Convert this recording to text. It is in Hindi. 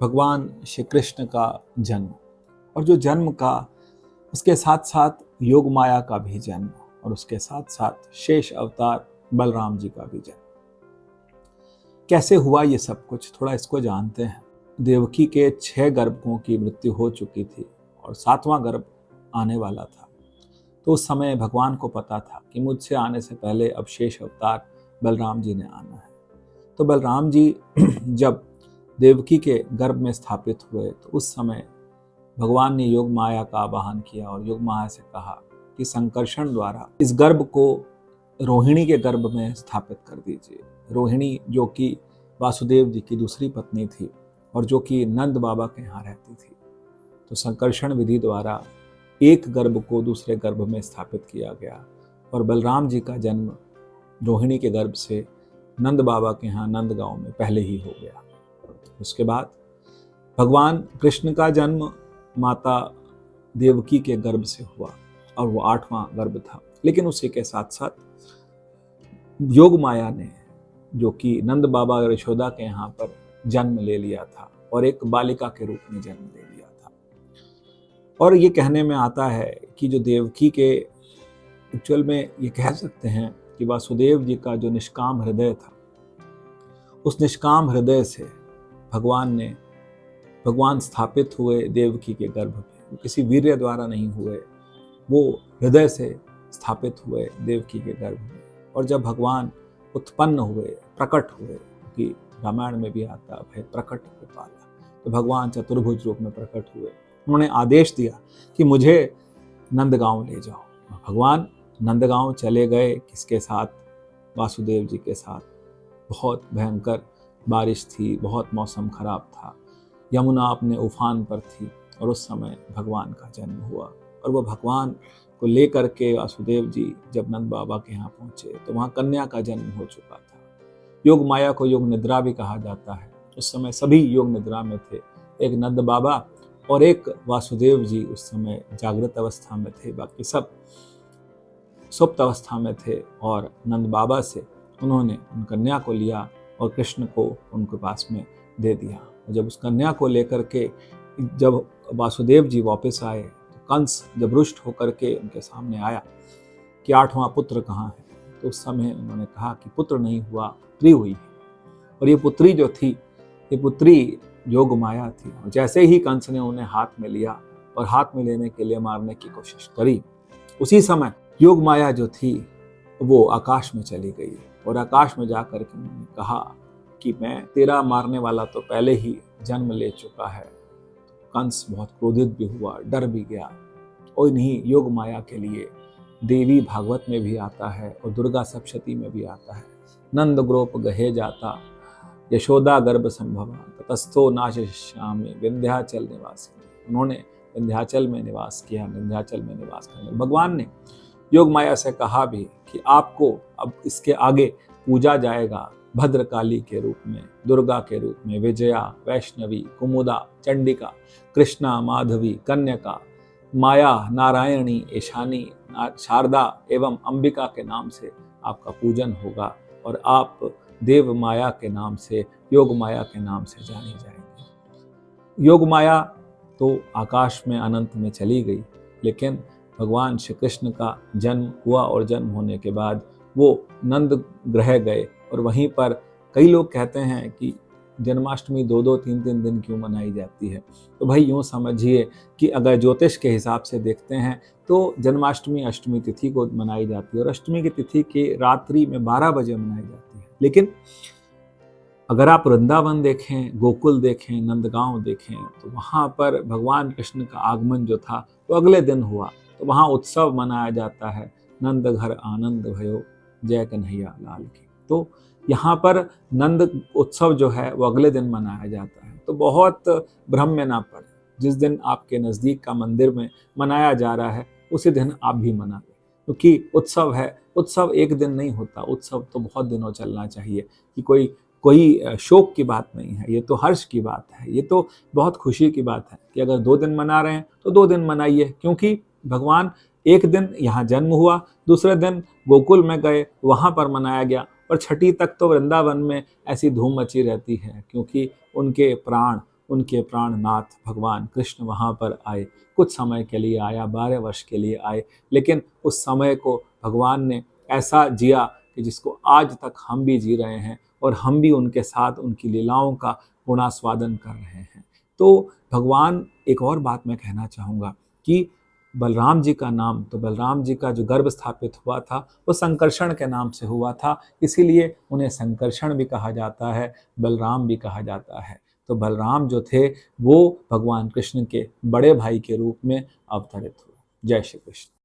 भगवान श्री कृष्ण का जन्म, और जो जन्म का उसके साथ साथ योग माया का भी जन्म, और उसके साथ साथ शेष अवतार बलराम जी का भी जन्म। कैसे हुआ ये सब कुछ, थोड़ा इसको जानते हैं। देवकी के 6 गर्भों की मृत्यु हो चुकी थी और 7वां गर्भ आने वाला था। तो उस समय भगवान को पता था कि मुझसे आने से पहले अब शेष अवतार बलराम जी ने आना है। तो बलराम जी जब देवकी के गर्भ में स्थापित हुए तो उस समय भगवान ने योग माया का आवाहन किया और योग माया से कहा कि संकर्षण द्वारा इस गर्भ को रोहिणी के गर्भ में स्थापित कर दीजिए। रोहिणी जो कि वासुदेव जी की दूसरी पत्नी थी और जो कि नंद बाबा के यहाँ रहती थी। तो संकर्षण विधि द्वारा एक गर्भ को दूसरे गर्भ में स्थापित किया गया और बलराम जी का जन्म रोहिणी के गर्भ से नंद बाबा के यहाँ नंदगांव में पहले ही हो गया। उसके बाद भगवान कृष्ण का जन्म माता देवकी के गर्भ से हुआ और वो 8वां गर्भ था। लेकिन उसी के साथ साथ योग माया ने, जो कि नंद बाबा और यशोदा के यहाँ पर जन्म ले लिया था और एक बालिका के रूप में जन्म ले लिया था। और ये कहने में आता है कि जो देवकी के एक्चुअल में ये कह सकते हैं कि वासुदेव जी का जो निष्काम हृदय था, उस निष्काम हृदय से भगवान स्थापित हुए देवकी के गर्भ में। किसी वीर्य द्वारा नहीं हुए, वो हृदय से स्थापित हुए देवकी के गर्भ में। और जब भगवान उत्पन्न हुए, प्रकट हुए, क्योंकि रामायण में भी आता है प्रकट कृपाला, तो भगवान चतुर्भुज रूप में प्रकट हुए। उन्होंने आदेश दिया कि मुझे नंदगांव ले जाओ। भगवान नंदगांव चले गए, किसके साथ? वासुदेव जी के साथ। बहुत भयंकर बारिश थी, बहुत मौसम खराब था, यमुना अपने उफान पर थी और उस समय भगवान का जन्म हुआ। और वो भगवान को लेकर के वासुदेव जी जब नंद बाबा के यहाँ पहुँचे तो वहाँ कन्या का जन्म हो चुका था। योग माया को योग निद्रा भी कहा जाता है। उस समय सभी योग निद्रा में थे, एक नंद बाबा और एक वासुदेव जी उस समय जागृत अवस्था में थे, बाकी सब सुप्त अवस्था में थे। और नंद बाबा से उन्होंने उन कन्या को लिया और कृष्ण को उनके पास में दे दिया। और जब उस कन्या को लेकर के जब वासुदेव जी वापस आए तो कंस जब रुष्ट होकर के उनके सामने आया कि 8वां पुत्र कहाँ है, तो उस समय उन्होंने कहा कि पुत्र नहीं हुआ, पुत्री हुई है। और ये पुत्री जो थी, ये पुत्री योग माया थी। और जैसे ही कंस ने उन्हें हाथ में लिया और हाथ में लेने के लिए मारने की कोशिश करी, उसी समय योग माया जो थी वो आकाश में चली गई। और आकाश में जाकर के उन्होंने कहा कि मैं तेरा मारने वाला तो पहले ही जन्म ले चुका है। कंस बहुत क्रोधित भी हुआ, डर भी गया। और इन्हीं योग माया के लिए देवी भागवत में भी आता है और दुर्गा सप्तशती में भी आता है, नंद गोप गहे जाता यशोदा गर्भ संभवा ततस्थो नाशयिष्यामि विंध्याचल निवासी। उन्होंने विंध्याचल में निवास किया, विंध्याचल में निवास करने भगवान ने योग माया से कहा भी कि आपको अब इसके आगे पूजा जाएगा भद्रकाली के रूप में, दुर्गा के रूप में, विजया, वैष्णवी, कुमुदा, चंडिका, कृष्णा, माधवी, कन्यका, माया, नारायणी, ईशानी, शारदा एवं अंबिका के नाम से आपका पूजन होगा और आप देव माया के नाम से, योग माया के नाम से जाने जाएंगे। योग माया तो आकाश में अनंत में चली गई, लेकिन भगवान श्री कृष्ण का जन्म हुआ और जन्म होने के बाद वो नंद ग्रह गए। और वहीं पर कई लोग कहते हैं कि जन्माष्टमी 2-2, 3-3 दिन क्यों मनाई जाती है। तो भाई यूँ समझिए कि अगर ज्योतिष के हिसाब से देखते हैं तो जन्माष्टमी अष्टमी तिथि को मनाई जाती है और अष्टमी की तिथि की रात्रि में 12 बजे मनाई जाती है। लेकिन अगर आप वृंदावन देखें, गोकुल देखें, नंदगांव देखें, तो वहाँ पर भगवान कृष्ण का आगमन जो था वो अगले दिन हुआ। तो वहाँ उत्सव मनाया जाता है, नंद घर आनंद भयो जय कन्हैया लाल की। तो यहाँ पर नंद उत्सव जो है वो अगले दिन मनाया जाता है। तो बहुत भ्रम में ना पड़े, जिस दिन आपके नज़दीक का मंदिर में मनाया जा रहा है उसी दिन आप भी मना लें, क्योंकि उत्सव है। उत्सव एक दिन नहीं होता, उत्सव तो बहुत दिनों चलना चाहिए। कि कोई शोक की बात नहीं है, ये तो हर्ष की बात है, ये तो बहुत खुशी की बात है कि अगर 2 दिन मना रहे हैं तो 2 दिन मनाइए। क्योंकि भगवान एक दिन यहाँ जन्म हुआ, दूसरे दिन गोकुल में गए, वहाँ पर मनाया गया, और छठी तक तो वृंदावन में ऐसी धूम मची रहती है, क्योंकि उनके प्राण उनके प्राणनाथ भगवान कृष्ण वहाँ पर आए। कुछ समय के लिए आया, 12 वर्ष के लिए आए, लेकिन उस समय को भगवान ने ऐसा जिया कि जिसको आज तक हम भी जी रहे हैं और हम भी उनके साथ उनकी लीलाओं का गुणास्वादन कर रहे हैं। तो भगवान, एक और बात मैं कहना चाहूँगा कि बलराम जी का नाम, तो बलराम जी का जो गर्भ स्थापित हुआ था वो संकर्षण के नाम से हुआ था, इसीलिए उन्हें संकर्षण भी कहा जाता है, बलराम भी कहा जाता है। तो बलराम जो थे वो भगवान कृष्ण के बड़े भाई के रूप में अवतरित हुए। जय श्री कृष्ण।